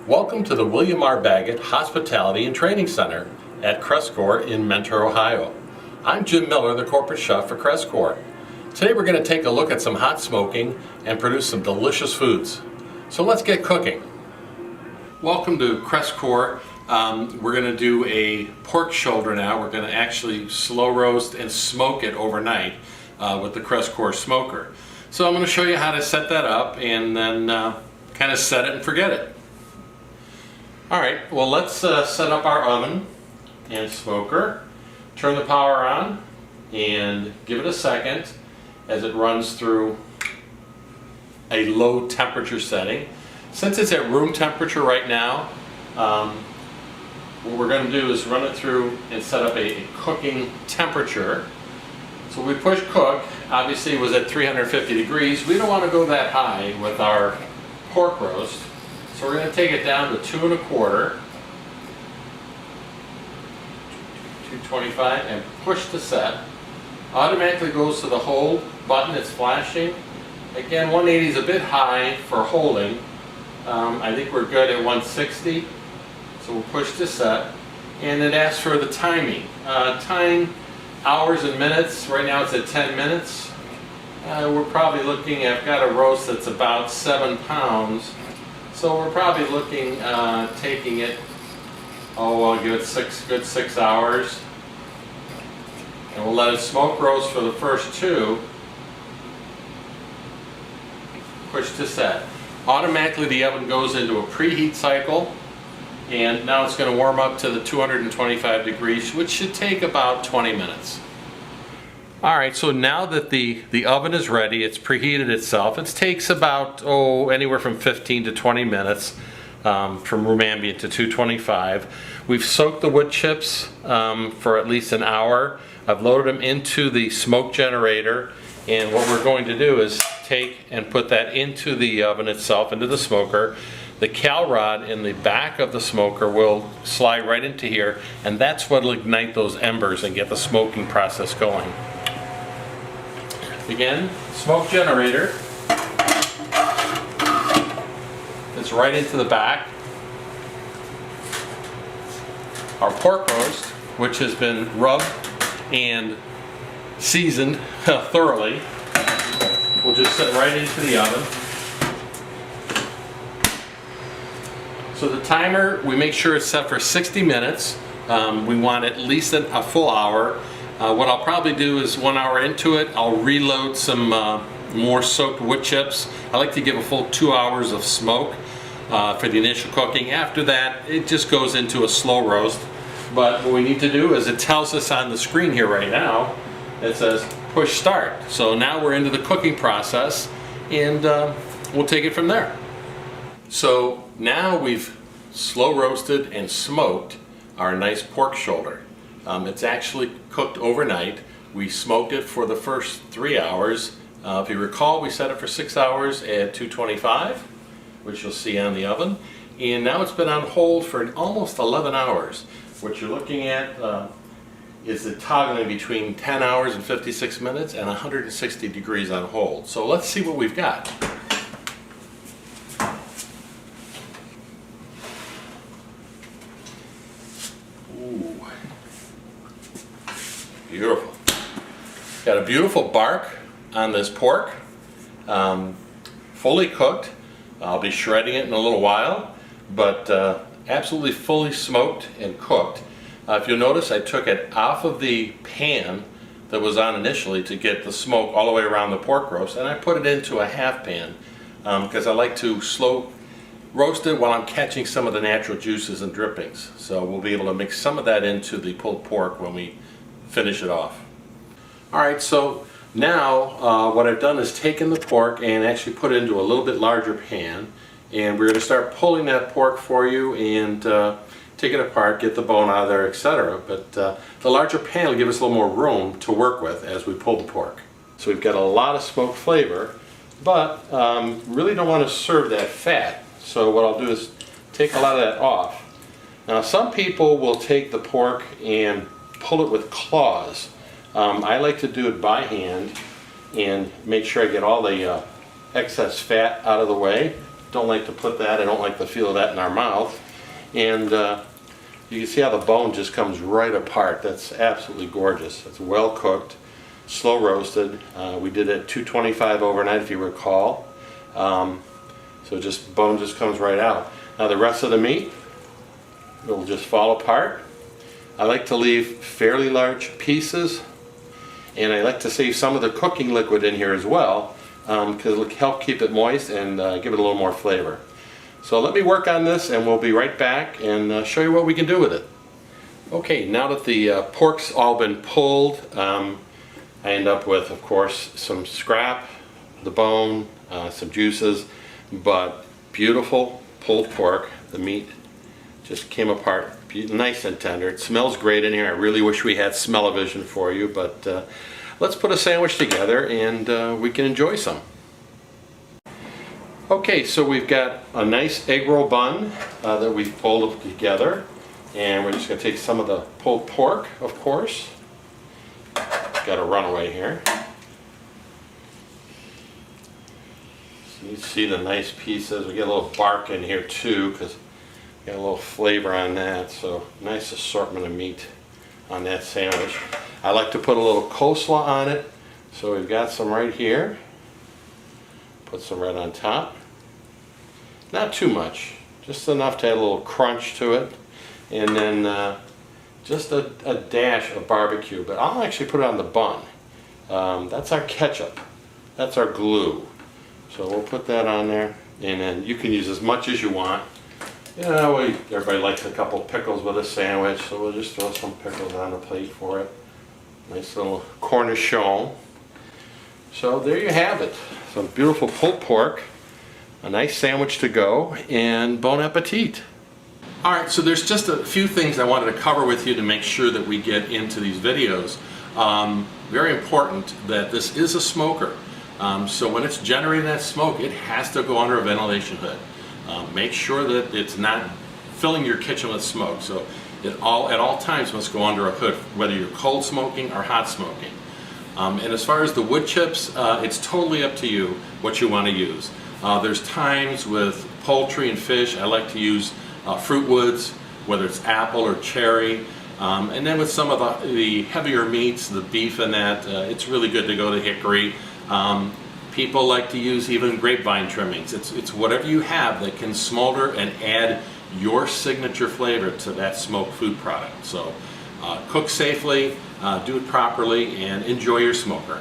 Welcome to the William R. Baggett Hospitality and Training Center at Cres Cor in Mentor, Ohio. I'm Jim Miller, the corporate chef for Cres Cor. Today we're going to take a look at some hot smoking and produce some delicious foods. So let's get cooking. Welcome to Cres Cor. We're going to do a pork shoulder now. We're going to actually slow roast and smoke it overnight with the Cres Cor smoker. So I'm going to show you how to set that up and then kind of set it and forget it. Alright, well let's set up our oven and smoker. Turn the power on and give it a second as it runs through a low temperature setting. Since it's at room temperature right now, what we're going to do is run it through and set up a cooking temperature. So we push cook. Obviously it was at 350 degrees. We don't want to go that high with our pork roast. So we're going to take it down to 2 1/4, 225, and push to set. Automatically goes to the hold button. It's flashing. Again, 180 is a bit high for holding. I think we're good at 160. So we'll push to set. And it asks for the timing. Time, hours and minutes. Right now it's at 10 minutes. We're probably looking, I've got a roast that's about 7 pounds. So we're probably looking, taking it, I'll give it good 6 hours. And we'll let it smoke roast for the first 2. Push to set. Automatically the oven goes into a preheat cycle. And now it's going to warm up to the 225 degrees, which should take about 20 minutes. Alright, so now that the oven is ready, it's preheated itself. It takes about, anywhere from 15 to 20 minutes from room ambient to 225. We've soaked the wood chips for at least an hour. I've loaded them into the smoke generator, and what we're going to do is take and put that into the oven itself, into the smoker. The cal rod in the back of the smoker will slide right into here, and that's what will ignite those embers and get the smoking process going. Again, smoke generator. It's right into the back. Our pork roast, which has been rubbed and seasoned thoroughly, will just sit right into the oven. So the timer, we make sure it's set for 60 minutes. We want at least a full hour. What I'll probably do is 1 hour into it, I'll reload some more soaked wood chips. I like to give a full 2 hours of smoke for the initial cooking. After that, it just goes into a slow roast. But what we need to do is, it tells us on the screen here right now, it says push start. So now we're into the cooking process, and we'll take it from there. So now we've slow roasted and smoked our nice pork shoulder. It's actually cooked overnight. We smoked it for the first 3 hours. If you recall, we set it for 6 hours at 225, which you'll see on the oven. And now it's been on hold for almost 11 hours. What you're looking at is the toggling between 10 hours and 56 minutes and 160 degrees on hold. So let's see what we've got. Beautiful. Got a beautiful bark on this pork, fully cooked. I'll be shredding it in a little while, but absolutely fully smoked and cooked. If you'll notice, I took it off of the pan that was on initially to get the smoke all the way around the pork roast, and I put it into a half pan because I like to slow roast it while I'm catching some of the natural juices and drippings. So we'll be able to mix some of that into the pulled pork when we finish it off. Alright, so now what I've done is taken the pork and actually put it into a little bit larger pan, and we're going to start pulling that pork for you and take it apart, get the bone out of there, etc. But the larger pan will give us a little more room to work with as we pull the pork. So we've got a lot of smoked flavor, but really don't want to serve that fat. So what I'll do is take a lot of that off. Now some people will take the pork and pull it with claws. I like to do it by hand and make sure I get all the excess fat out of the way. don't like to put that. I don't like the feel of that in our mouth. And you can see how the bone just comes right apart. That's absolutely gorgeous. It's well cooked, slow roasted. We did it at 225 overnight, if you recall. So just bone just comes right out. Now the rest of the meat will just fall apart. I like to leave fairly large pieces, and I like to save some of the cooking liquid in here as well, because it'll help keep it moist and give it a little more flavor. So let me work on this and we'll be right back and show you what we can do with it. Okay, now that the pork's all been pulled, I end up with, of course, some scrap, the bone, some juices, but beautiful pulled pork. The meat just came apart nice and tender. It smells great in here. I really wish we had smell-o-vision for you, but let's put a sandwich together and we can enjoy some. Okay, so we've got a nice egg roll bun that we've pulled together, and we're just going to take some of the pulled pork, of course. Got a runaway here. So you see the nice pieces. We get a little bark in here too, because we got a little flavor on that. So nice assortment of meat on that sandwich. I like to put a little coleslaw on it, so we've got some right here. Put some right on top. Not too much, just enough to add a little crunch to it. And then just a dash of barbecue, but I'll actually put it on the bun. That's our ketchup. That's our glue. So we'll put that on there, and then you can use as much as you want. You know, everybody likes a couple pickles with a sandwich, so we'll just throw some pickles on the plate for it. Nice little cornichon. So there you have it. Some beautiful pulled pork, a nice sandwich to go, and bon appetit. Alright, so there's just a few things I wanted to cover with you to make sure that we get into these videos. Very important that this is a smoker. So when it's generating that smoke, it has to go under a ventilation hood. Make sure that it's not filling your kitchen with smoke. So at all times must go under a hood, whether you're cold smoking or hot smoking. And as far as the wood chips, it's totally up to you what you want to use. There's times with poultry and fish, I like to use fruit woods, whether it's apple or cherry. And then with some of the heavier meats, the beef and that, it's really good to go to hickory. People like to use even grapevine trimmings. It's whatever you have that can smolder and add your signature flavor to that smoked food product. So cook safely, do it properly, and enjoy your smoker.